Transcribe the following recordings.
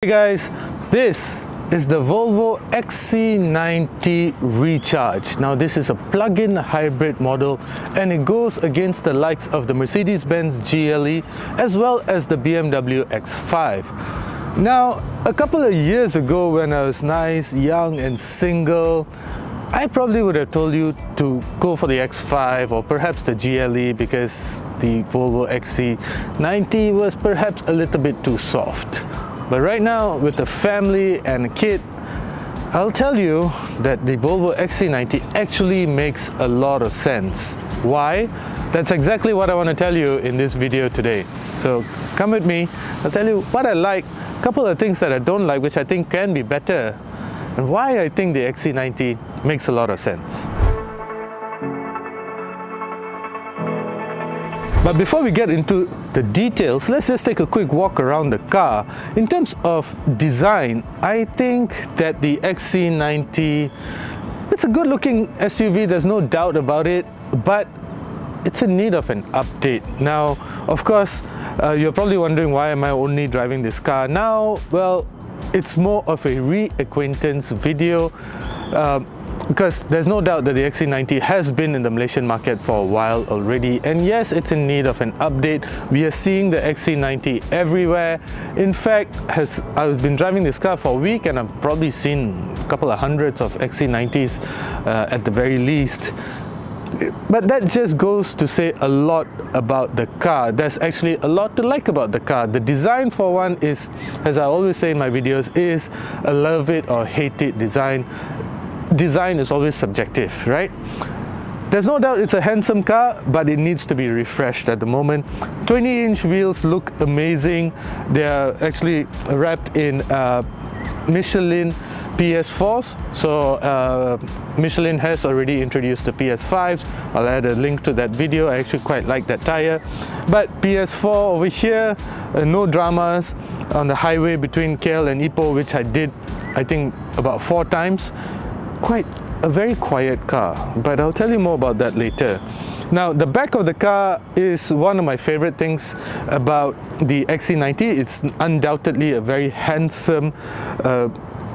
Hey guys, this is the Volvo XC90 Recharge. Now this is a plug-in hybrid model and it goes against the likes of the Mercedes-Benz GLE as well as the BMW X5. Now a couple of years ago when I was nice, young and single, I probably would have told you to go for the X5 or perhaps the GLE because the Volvo XC90 was perhaps a little bit too soft. But right now, with a family and a kid, I'll tell you that the Volvo XC90 actually makes a lot of sense. Why? That's exactly what I want to tell you in this video today. So come with me, I'll tell you what I like, a couple of things that I don't like which I think can be better, and why I think the XC90 makes a lot of sense. But before we get into the details, let's just take a quick walk around the car. In terms of design, I think that the XC90, it's a good looking SUV, there's no doubt about it, but it's in need of an update. Now, of course, you're probably wondering why am I only driving this car now? Well, it's more of a reacquaintance video. Because there's no doubt that the XC90 has been in the Malaysian market for a while already, and yes, it's in need of an update. We are seeing the XC90 everywhere. In fact, I've been driving this car for a week and I've probably seen a couple of hundreds of XC90s at the very least. But that just goes to say a lot about the car. There's actually a lot to like about the car. The design, for one, is, as I always say in my videos, is a love it or hate it design. Design is always subjective, right? There's no doubt it's a handsome car, but it needs to be refreshed at the moment. 20-inch wheels look amazing. They are actually wrapped in Michelin PS4s. So Michelin has already introduced the PS5s. I'll add a link to that video. I actually quite like that tire. But PS4 over here, no dramas on the highway between KL and Ipoh, which I did, I think, about 4 times. Quite a very quiet car, but I'll tell you more about that later. Now, the back of the car is one of my favorite things about the XC90. It's undoubtedly a very handsome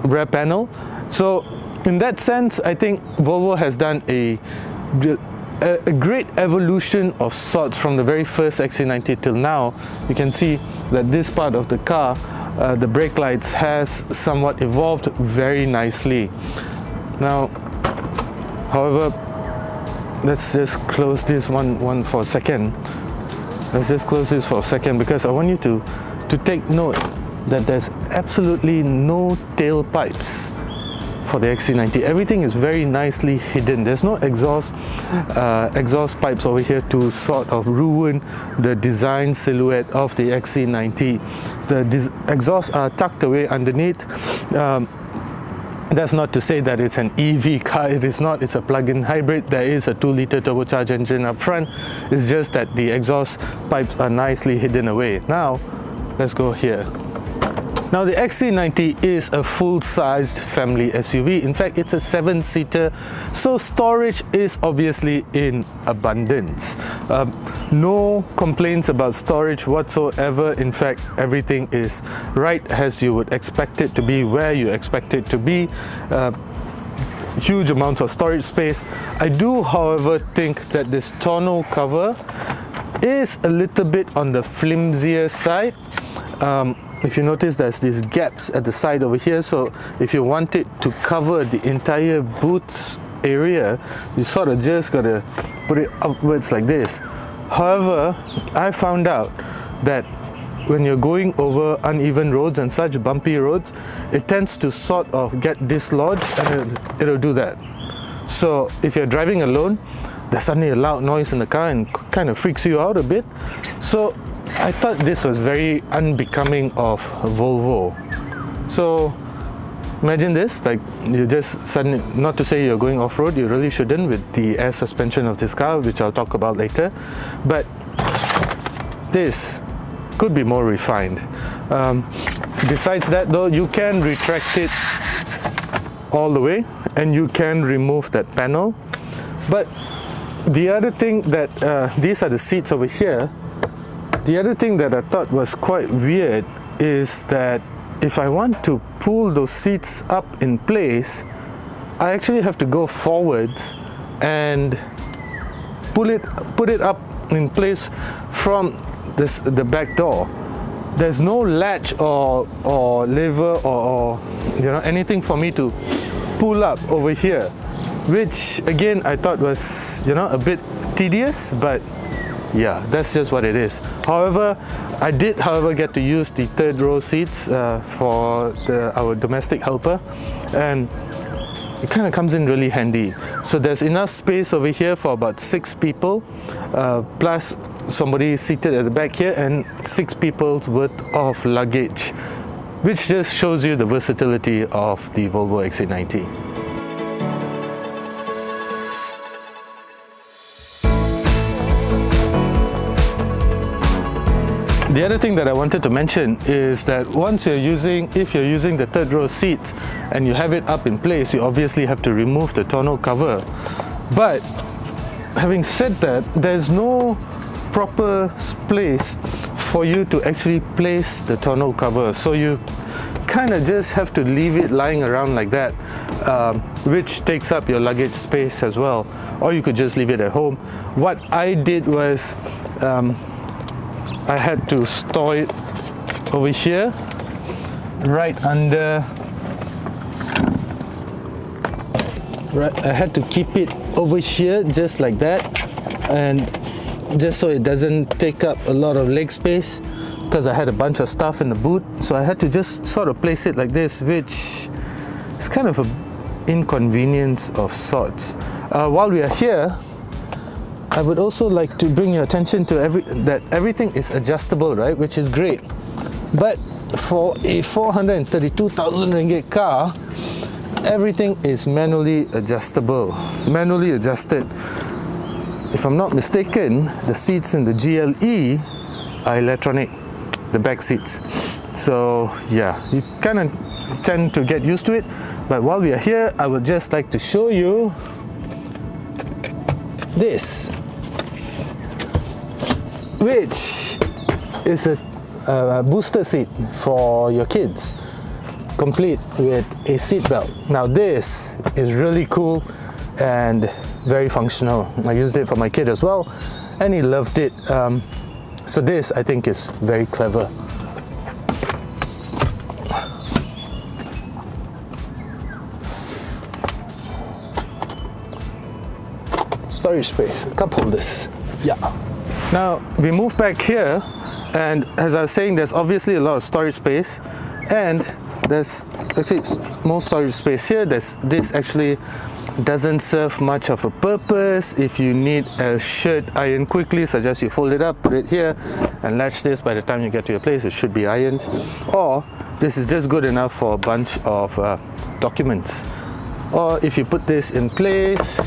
rear panel. So in that sense, I think Volvo has done a great evolution of sorts from the very first XC90 till now. You can see that this part of the car, the brake lights, has somewhat evolved very nicely. Now, however, let's just close this one for a second. Let's just close this for a second because I want you to take note that there's absolutely no tailpipes for the XC90. Everything is very nicely hidden. There's no exhaust pipes over here to sort of ruin the design silhouette of the XC90. The exhausts are tucked away underneath. That's not to say that it's an EV car. It is not. It's a plug-in hybrid. There is a 2-litre turbocharged engine up front. It's just that the exhaust pipes are nicely hidden away. Now, let's go here. Now, the XC90 is a full-sized family SUV. In fact, it's a 7-seater, so storage is obviously in abundance. No complaints about storage whatsoever. In fact, everything is right as you would expect it to be, where you expect it to be. Huge amounts of storage space. I do, however, think that this tonneau cover is a little bit on the flimsier side. If you notice, there's these gaps at the side over here, so if you want it to cover the entire boot area, you sort of just gotta put it upwards like this. However, I found out that when you're going over uneven roads and such bumpy roads, it tends to sort of get dislodged and it'll do that. So if you're driving alone, there's suddenly a loud noise in the car and kind of freaks you out a bit. So I thought this was very unbecoming of Volvo. So imagine this, like you just suddenly, not to say you're going off-road, you really shouldn't with the air suspension of this car, which I'll talk about later, but this could be more refined. Besides that though, you can retract it all the way and you can remove that panel. But the other thing that, these are the seats over here. The other thing that I thought was quite weird is that if I want to pull those seats up in place, I actually have to go forwards and put it up in place from the back door. There's no latch or lever or anything for me to pull up over here, which again I thought was a bit tedious, but yeah, that's just what it is. However, I did get to use the third row seats for our domestic helper, and it kind of comes in really handy. So there's enough space over here for about 6 people, plus somebody seated at the back here, and 6 people's worth of luggage, which just shows you the versatility of the Volvo XC90. The other thing that I wanted to mention is that if you're using the third row seats and you have it up in place, you obviously have to remove the tonneau cover. But having said that, there's no proper place for you to actually place the tonneau cover, so you kind of just have to leave it lying around like that, which takes up your luggage space as well, or you could just leave it at home. What I did was I had to store it over here, right under. I had to keep it over here just like that, and just so it doesn't take up a lot of leg space, because I had a bunch of stuff in the boot, so I had to just sort of place it like this, which is kind of an inconvenience of sorts. While we are here, I would also like to bring your attention to that everything is adjustable, right? Which is great. But for a 432,000 ringgit car, everything is manually adjustable, manually adjusted. If I'm not mistaken, the seats in the GLE are electronic, the back seats. So yeah, you kind of tend to get used to it. But while we are here, I would just like to show you this, which is a booster seat for your kids, complete with a seat belt. Now this is really cool and very functional. I used it for my kid as well, and he loved it. So this, I think, is very clever. Storage space, cup holders, yeah. Now we move back here, and as I was saying, there's obviously a lot of storage space, and there's actually more storage space here. This actually doesn't serve much of a purpose. If you need a shirt ironed quickly, suggest you fold it up, put it here, and latch this. By the time you get to your place, it should be ironed. Or this is just good enough for a bunch of documents. Or if you put this in place,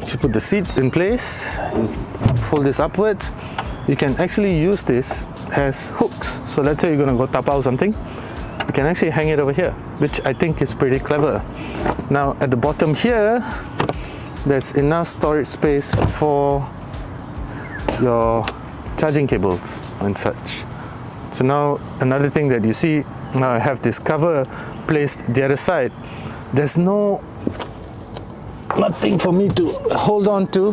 if you put the seat in place, you fold this upwards, you can actually use this as hooks. So let's say you're going to go tapao something, you can actually hang it over here, which I think is pretty clever. Now at the bottom here, there's enough storage space for your charging cables and such. So now another thing that you see, now I have this cover placed the other side. There's nothing for me to hold on to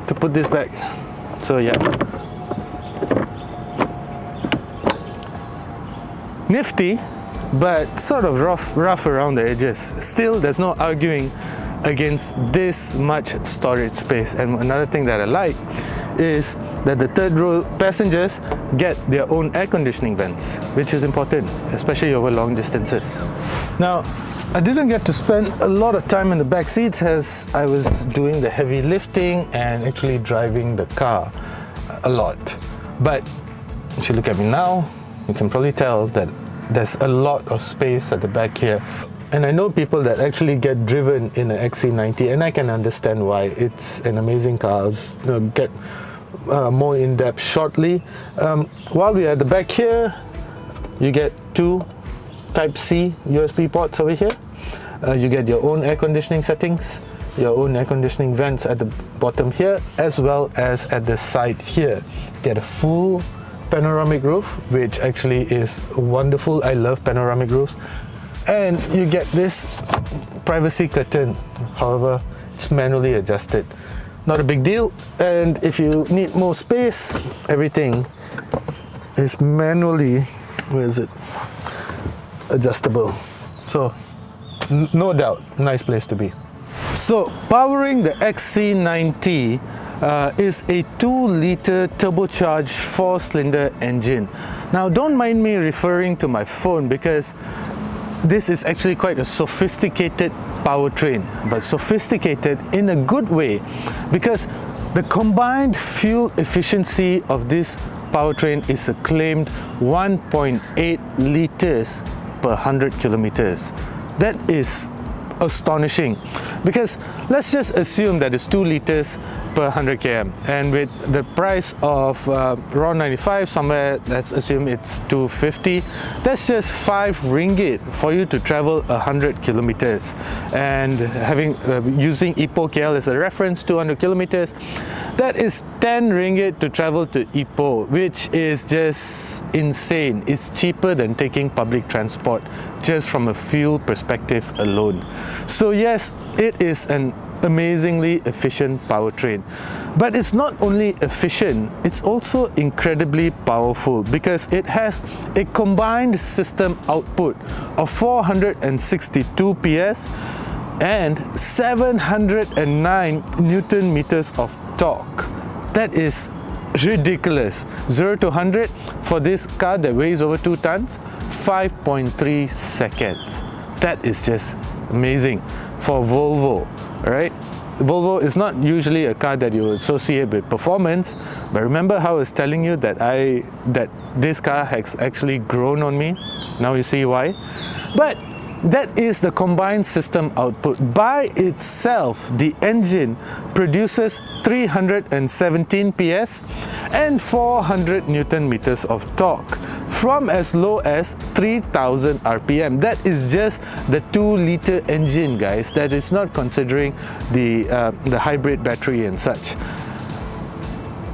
put this back. So yeah, nifty, but sort of rough around the edges. Still, there's no arguing against this much storage space. And another thing that I like is that the third row passengers get their own air conditioning vents, which is important, especially over long distances. Now, I didn't get to spend a lot of time in the back seats as I was doing the heavy lifting and actually driving the car a lot. But if you look at me now, you can probably tell that there's a lot of space at the back here. And I know people that actually get driven in an XC90, and I can understand why. It's an amazing car. I'll get more in depth shortly. While we're at the back here, you get 2 Type-C USB ports over here. You get your own air conditioning settings, your own air conditioning vents at the bottom here, as well as at the side here. Get a full panoramic roof, which actually is wonderful. I love panoramic roofs. And you get this privacy curtain. However, it's manually adjusted. Not a big deal. And if you need more space, everything is manually, where is it, adjustable. So no doubt, nice place to be. So powering the XC90 is a 2-liter turbocharged 4-cylinder engine. Now don't mind me referring to my phone because this is actually quite a sophisticated powertrain, but sophisticated in a good way, because the combined fuel efficiency of this powertrain is a claimed 1.8 liters per 100 kilometers. That is astonishing, because let's just assume that it's 2 liters per 100 km, and with the price of RON 95 somewhere, let's assume it's 250, that's just 5 ringgit for you to travel 100 kilometers. And having using Ipoh KL as a reference, 200 kilometers, that is 10 ringgit to travel to Ipoh, which is just insane. It's cheaper than taking public transport just from a fuel perspective alone. So yes, it is an amazingly efficient powertrain, but it's not only efficient, it's also incredibly powerful, because it has a combined system output of 462 PS and 709 Newton meters of torque. That is ridiculous. 0 to 100 for this car that weighs over 2 tons, 5.3 seconds. That is just amazing for Volvo, right? Volvo is not usually a car that you associate with performance, but remember how I was telling you that this car has actually grown on me? Now you see why. But that is the combined system output. By itself, the engine produces 317 PS and 400 Newton meters of torque from as low as 3000 RPM. That is just the 2-liter engine, guys. That is not considering the hybrid battery and such.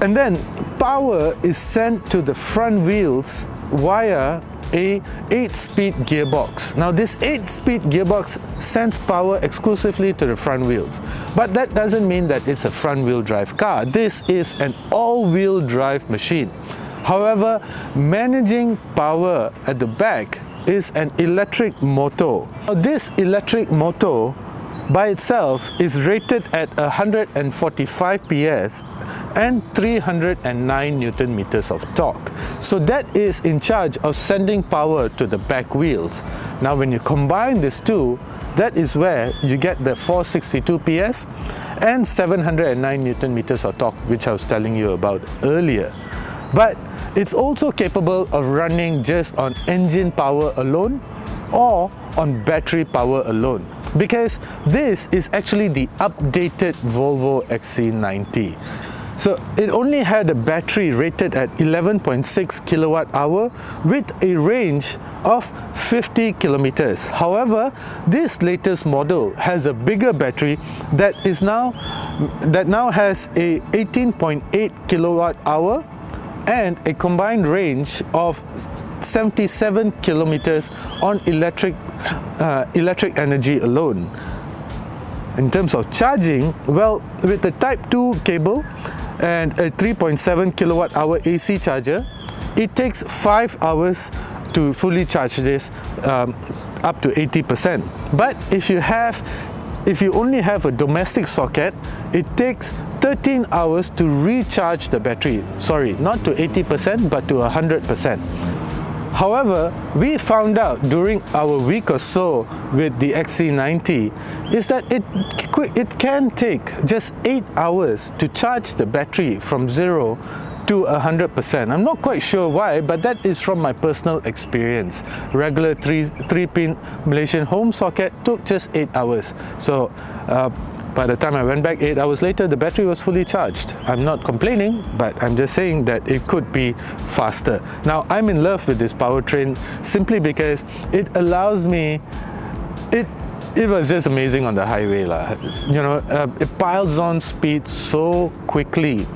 And then power is sent to the front wheels via a 8-speed gearbox. Now this 8-speed gearbox sends power exclusively to the front wheels, but that doesn't mean that it's a front-wheel drive car. This is an all-wheel drive machine. However, managing power at the back is an electric motor. Now this electric motor by itself is rated at 145 PS and 309 Newton meters of torque. So that is in charge of sending power to the back wheels. Now when you combine these two, that is where you get the 462 PS and 709 Newton meters of torque, which I was telling you about earlier. But it's also capable of running just on engine power alone or on battery power alone, because this is actually the updated Volvo XC90. So it only had a battery rated at 11.6 kilowatt hour with a range of 50 kilometers. However, this latest model has a bigger battery that now has a 18.8 kilowatt hour and a combined range of 77 kilometers on electric energy alone. In terms of charging, well, with the Type 2 cable and a 3.7 kilowatt hour AC charger, it takes 5 hours to fully charge this up to 80%. But if you only have a domestic socket, it takes 13 hours to recharge the battery. Sorry, not to 80%, but to 100%. However, we found out during our week or so with the XC90 is that it can take just 8 hours to charge the battery from 0 to 100%. I'm not quite sure why, but that is from my personal experience. Regular 3-pin Malaysian home socket took just 8 hours. So by the time I went back 8 hours later, the battery was fully charged. I'm not complaining, but I'm just saying that it could be faster. Now, I'm in love with this powertrain simply because it allows me, it was just amazing on the highway. You know, it piles on speed so quickly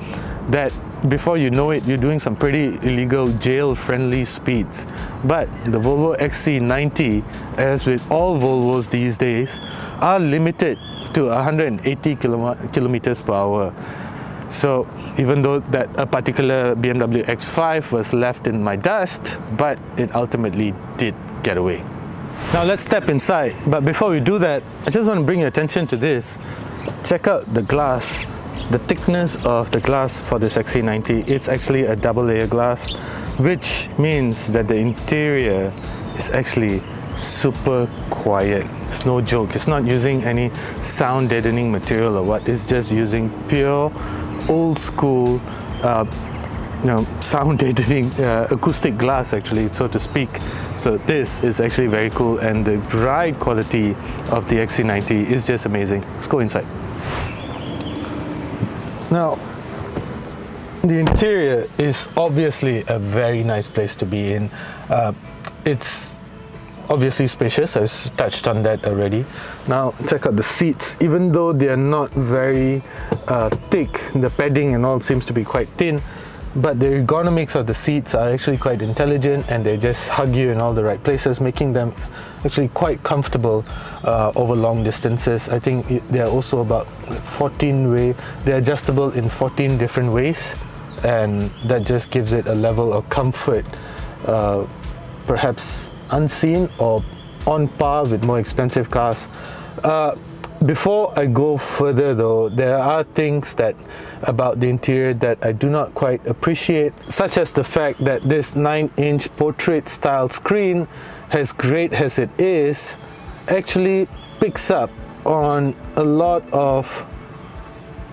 that before you know it, you're doing some pretty illegal jail-friendly speeds. But the Volvo XC90, as with all Volvos these days, are limited to 180 kilometers per hour. So even though that a particular BMW X5 was left in my dust, but it ultimately did get away. Now let's step inside, but before we do that, I just want to bring your attention to this. Check out the glass. The thickness of the glass for this XC90, it's actually a double layer glass, which means that the interior is actually super quiet. It's no joke. It's not using any sound deadening material or what. It's just using pure old school sound deadening acoustic glass, actually, so to speak. So this is actually very cool, and the ride quality of the XC90 is just amazing. Let's go inside. Now, the interior is obviously a very nice place to be in. It's obviously spacious, I've touched on that already. Now check out the seats. Even though they are not very thick, the padding and all seems to be quite thin, but the ergonomics of the seats are actually quite intelligent, and they just hug you in all the right places, making them actually quite comfortable over long distances. I think they're also about 14-way, they're adjustable in 14 different ways, and that just gives it a level of comfort perhaps unseen or on par with more expensive cars. Before I go further though, there are things about the interior that I do not quite appreciate, such as the fact that this 9-inch portrait style screen, as great as it is, actually picks up on a lot of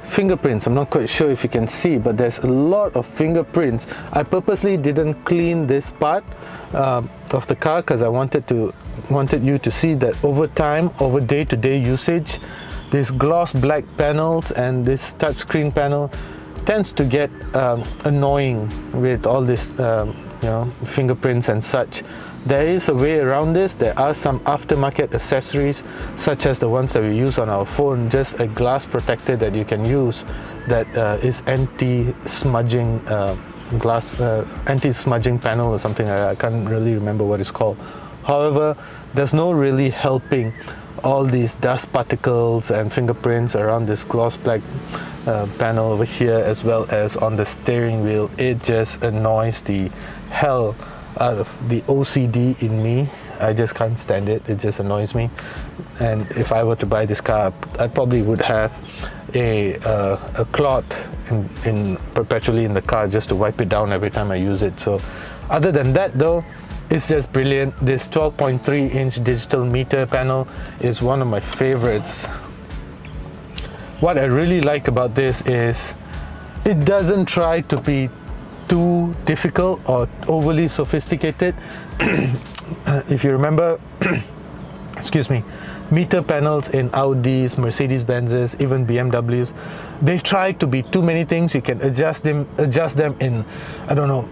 fingerprints. I'm not quite sure if you can see, but there's a lot of fingerprints. I purposely didn't clean this part of the car because I wanted you to see that over time, over day-to-day usage, these gloss black panels and this touchscreen panel tends to get annoying with all this fingerprints and such. There is a way around this. There are some aftermarket accessories, such as the ones that we use on our phone, just a glass protector that you can use that is anti-smudging anti-smudging panel or something. I can't really remember what it's called. However, there's no really helping all these dust particles and fingerprints around this gloss black panel over here, as well as on the steering wheel. It just annoys the hell out of the OCD in me. I just can't stand it. It just annoys me. And if I were to buy this car, I probably would have a cloth in perpetually in the car just to wipe it down every time I use it. So other than that though, it's just brilliant. This 12.3-inch digital meter panel is one of my favorites. What I really like about this is it doesn't try to be too difficult or overly sophisticated. If you remember, excuse me, meter panels in Audis, Mercedes-Benzes, even BMWs, they try to be too many things. You can adjust them in, I don't know,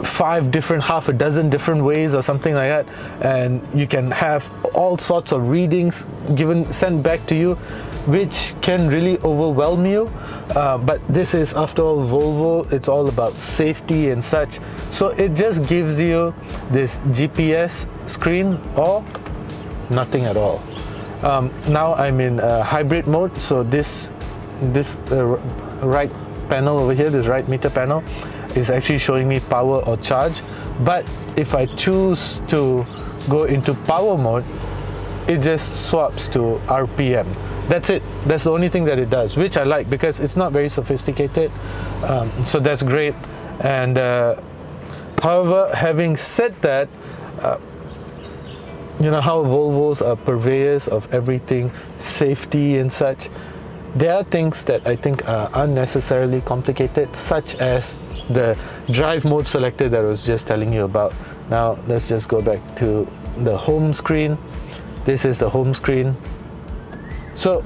half a dozen different ways or something like that, and you can have all sorts of readings sent back to you, which can really overwhelm you. But this is, after all, Volvo. It's all about safety and such, so it just gives you this GPS screen or nothing at all. Now I'm in hybrid mode, so this right panel over here, this right meter panel, is actually showing me power or charge. But if I choose to go into power mode, it just swaps to RPM. That's it. That's the only thing that it does, which I like because it's not very sophisticated. So that's great. And however, having said that, you know how Volvos are purveyors of everything, safety and such. There are things that I think are unnecessarily complicated, such as the drive mode selector that I was just telling you about. Now let's just go back to the home screen. This is the home screen. So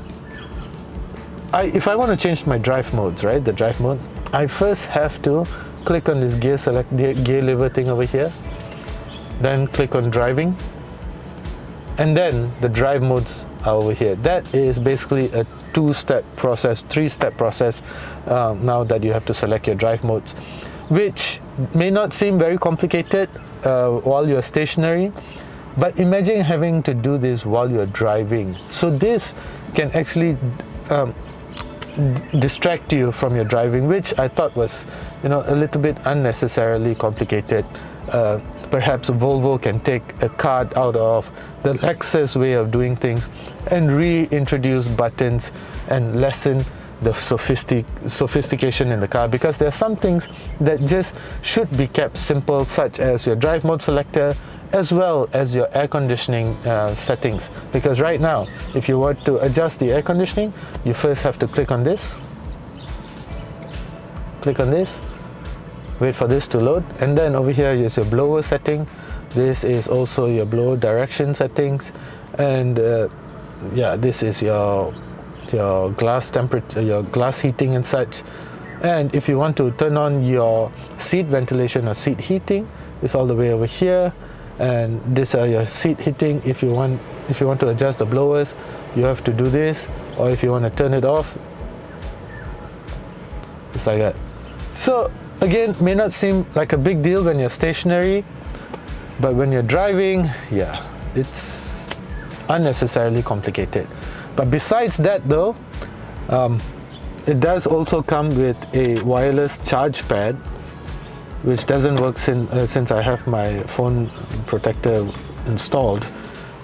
if I want to change my drive modes, right, the drive mode, I first have to click on this gear lever thing over here, then click on driving, and then the drive modes are over here. That is basically a two-step process, three-step process now that you have to select your drive modes, which may not seem very complicated while you're stationary, but imagine having to do this while you're driving. So this can actually distract you from your driving, which I thought was, you know, a little bit unnecessarily complicated. Perhaps Volvo can take a card out of the Lexus way of doing things and reintroduce buttons and lessen the sophistication in the car, because there are some things that just should be kept simple, such as your drive mode selector as well as your air conditioning settings. Because right now, if you were to adjust the air conditioning, you first have to click on this, wait for this to load, and then over here is your blower setting. This is also your blower direction settings, and yeah, this is your glass temperature, your glass heating and such. And if you want to turn on your seat ventilation or seat heating, it's all the way over here. And these are your seat heating. If you want to adjust the blowers, you have to do this, or if you want to turn it off, it's like that. So again, may not seem like a big deal when you're stationary, but when you're driving, yeah, it's unnecessarily complicated. But besides that though, it does also come with a wireless charge pad, which doesn't work since I have my phone protector installed.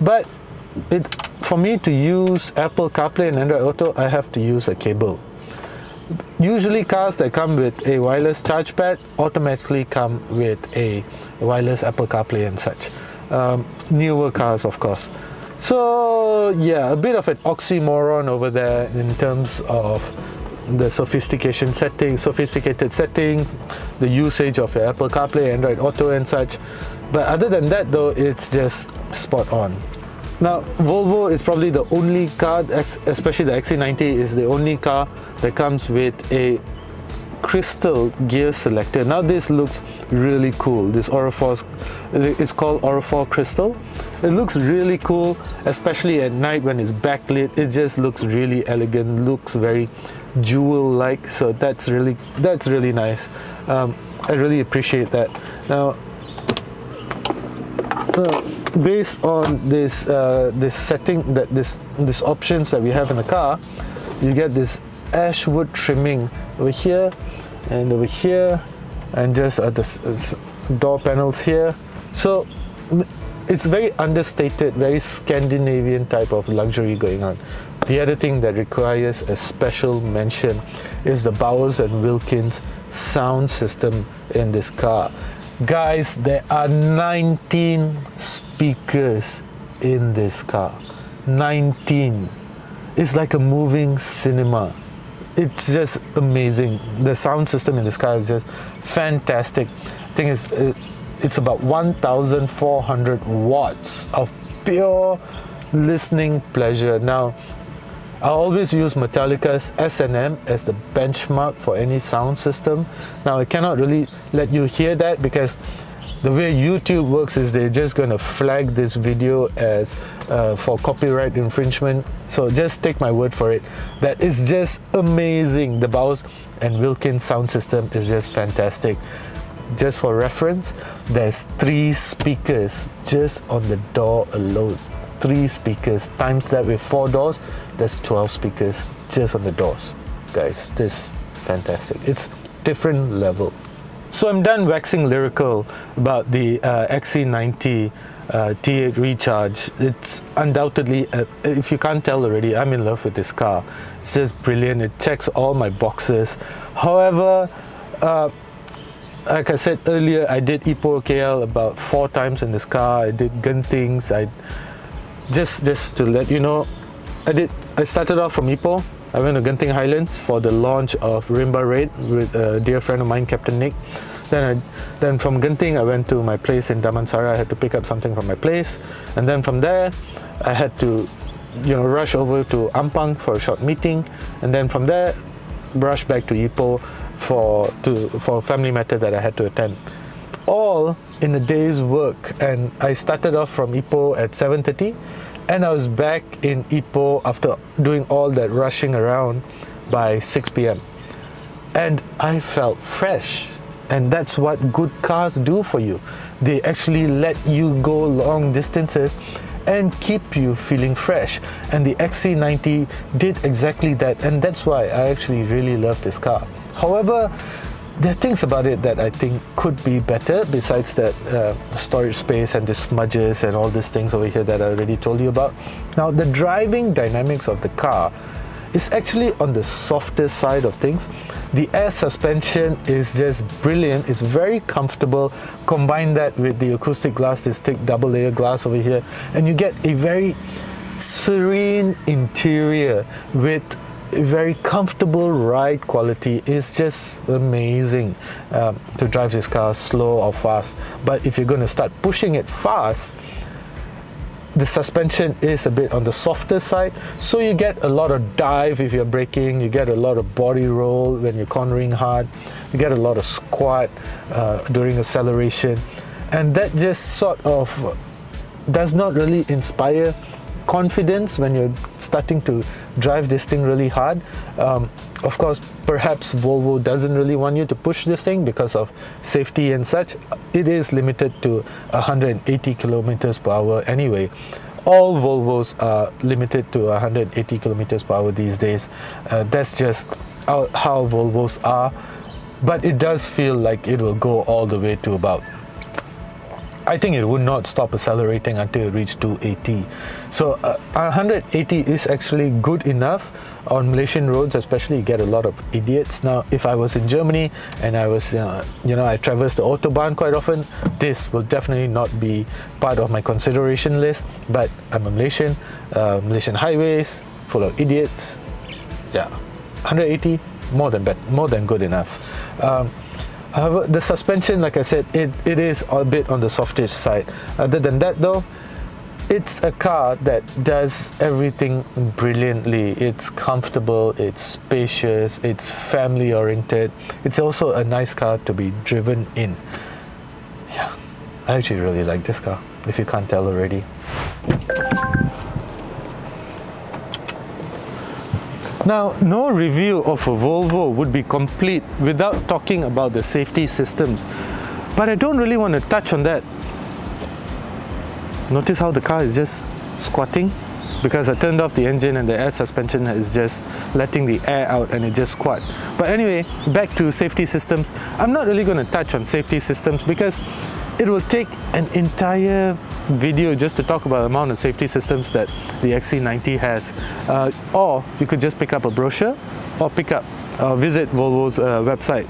But for me to use Apple CarPlay and Android Auto, I have to use a cable. Usually cars that come with a wireless charge pad automatically come with a wireless Apple CarPlay and such. Newer cars, of course. So yeah, a bit of an oxymoron over there in terms of the sophisticated setting, the usage of your Apple CarPlay, Android Auto and such. But other than that though, it's just spot on. Now, Volvo is probably the only car, especially the XC90 is the only car that comes with a crystal gear selector. Now this looks really cool. This it's called Aura Crystal. It looks really cool, especially at night when it's backlit. It just looks really elegant, looks very jewel-like. So that's really nice. I really appreciate that. Now, based on this setting, this options that we have in the car, you get this ash wood trimming over here and over here, and just the door panels here. So it's very understated, very Scandinavian type of luxury going on. The other thing that requires a special mention is the Bowers & Wilkins sound system in this car. Guys, there are 19 speakers in this car. 19. It's like a moving cinema. It's just amazing. The sound system in this car is just fantastic. I think it's about 1,400 watts of pure listening pleasure. Now, I always use Metallica's S&M as the benchmark for any sound system. Now, I cannot really let you hear that because the way YouTube works is they're just going to flag this video as for copyright infringement. So just take my word for it. That is just amazing. The Bowers & Wilkins sound system is just fantastic. Just for reference, there's 3 speakers just on the door alone. 3 speakers, times that with 4 doors, there's 12 speakers just on the doors. Guys, this is fantastic. It's different level. So I'm done waxing lyrical about the XC90 T8 Recharge. It's undoubtedly, if you can't tell already, I'm in love with this car. It's just brilliant. It checks all my boxes. However, like I said earlier, I did Ipoh KL about 4 times in this car. I did Genting's. Just to let you know, I started off from Ipoh. I went to Genting Highlands for the launch of Rimba Raid with a dear friend of mine, Captain Nick. Then from Genting, I went to my place in Damansara. I had to pick up something from my place, and then from there, I had to, rush over to Ampang for a short meeting, and then from there, rush back to Ipoh for a family matter that I had to attend. All in a day's work, and I started off from Ipoh at 7:30, and I was back in Ipoh after doing all that rushing around by 6 p.m. and I felt fresh. And that's what good cars do for you. They actually let you go long distances and keep you feeling fresh. And the XC90 did exactly that, and that's why I actually really love this car. However, there are things about it that I think could be better, besides that storage space and the smudges and all these things over here that I already told you about. Now, the driving dynamics of the car is actually on the softer side of things. The air suspension is just brilliant. It's very comfortable. Combine that with the acoustic glass, this thick double layer glass over here, and you get a very serene interior with a very comfortable ride quality. It's just amazing to drive this car slow or fast. But if you're going to start pushing it fast, the suspension is a bit on the softer side, so you get a lot of dive if you're braking, you get a lot of body roll when you're cornering hard, you get a lot of squat during acceleration, and that just sort of does not really inspire confidence when you're starting to drive this thing really hard. Of course, perhaps Volvo doesn't really want you to push this thing because of safety and such. It is limited to 180 kilometers per hour anyway. All Volvos are limited to 180 kilometers per hour these days. That's just how Volvos are, but it does feel like it will go all the way to about, I think it would not stop accelerating until it reached 280. So 180 is actually good enough on Malaysian roads, especially. You get a lot of idiots. Now, if I was in Germany and I was, I traverse the Autobahn quite often, this will definitely not be part of my consideration list. But I'm a Malaysian, Malaysian highways full of idiots. Yeah, 180 more than good enough. However, the suspension, like I said, it is a bit on the softish side. Other than that though, it's a car that does everything brilliantly. It's comfortable, it's spacious, it's family oriented. It's also a nice car to be driven in. Yeah, I actually really like this car, if you can't tell already. Now, no review of a Volvo would be complete without talking about the safety systems, but I don't really want to touch on that. Notice how the car is just squatting? Because I turned off the engine and the air suspension is just letting the air out and it just squat. But anyway, back to safety systems. I'm not really going to touch on safety systems because it will take an entire video just to talk about the amount of safety systems that the XC90 has. Or you could just pick up a brochure or visit Volvo's website.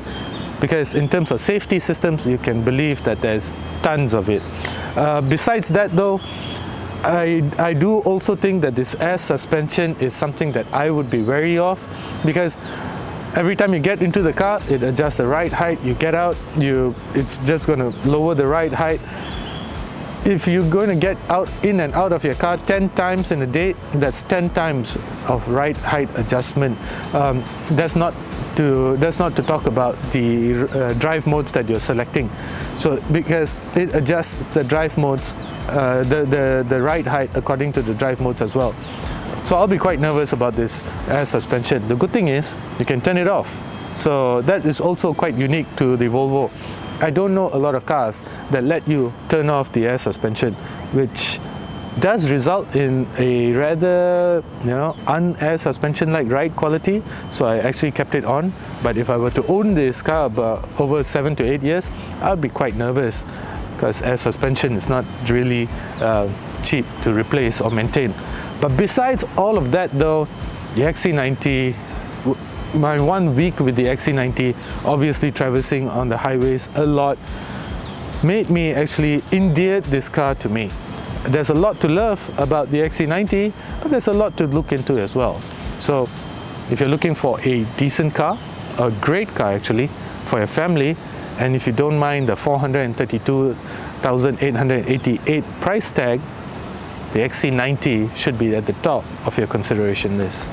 Because in terms of safety systems, you can believe that there's tons of it. Besides that though, I do also think that this air suspension is something that I would be wary of, because every time you get into the car, it adjusts the ride height. You get out, it's just going to lower the ride height. If you're going to get in and out of your car 10 times in a day, that's 10 times of ride height adjustment. That's not to talk about the drive modes that you're selecting. So because it adjusts the drive modes, the ride height according to the drive modes as well. So I'll be quite nervous about this air suspension. The good thing is you can turn it off. So that is also quite unique to the Volvo. I don't know a lot of cars that let you turn off the air suspension, which does result in a rather, un-air suspension-like ride quality. So I actually kept it on. But if I were to own this car over 7 to 8 years, I'd be quite nervous, because air suspension is not really cheap to replace or maintain. But besides all of that though, the XC90, my 1 week with the XC90, obviously traversing on the highways a lot, made me actually endeared this car to me. There's a lot to love about the XC90, but there's a lot to look into as well. So if you're looking for a decent car, a great car actually, for your family, and if you don't mind the 432,888 price tag, the XC90 should be at the top of your consideration list.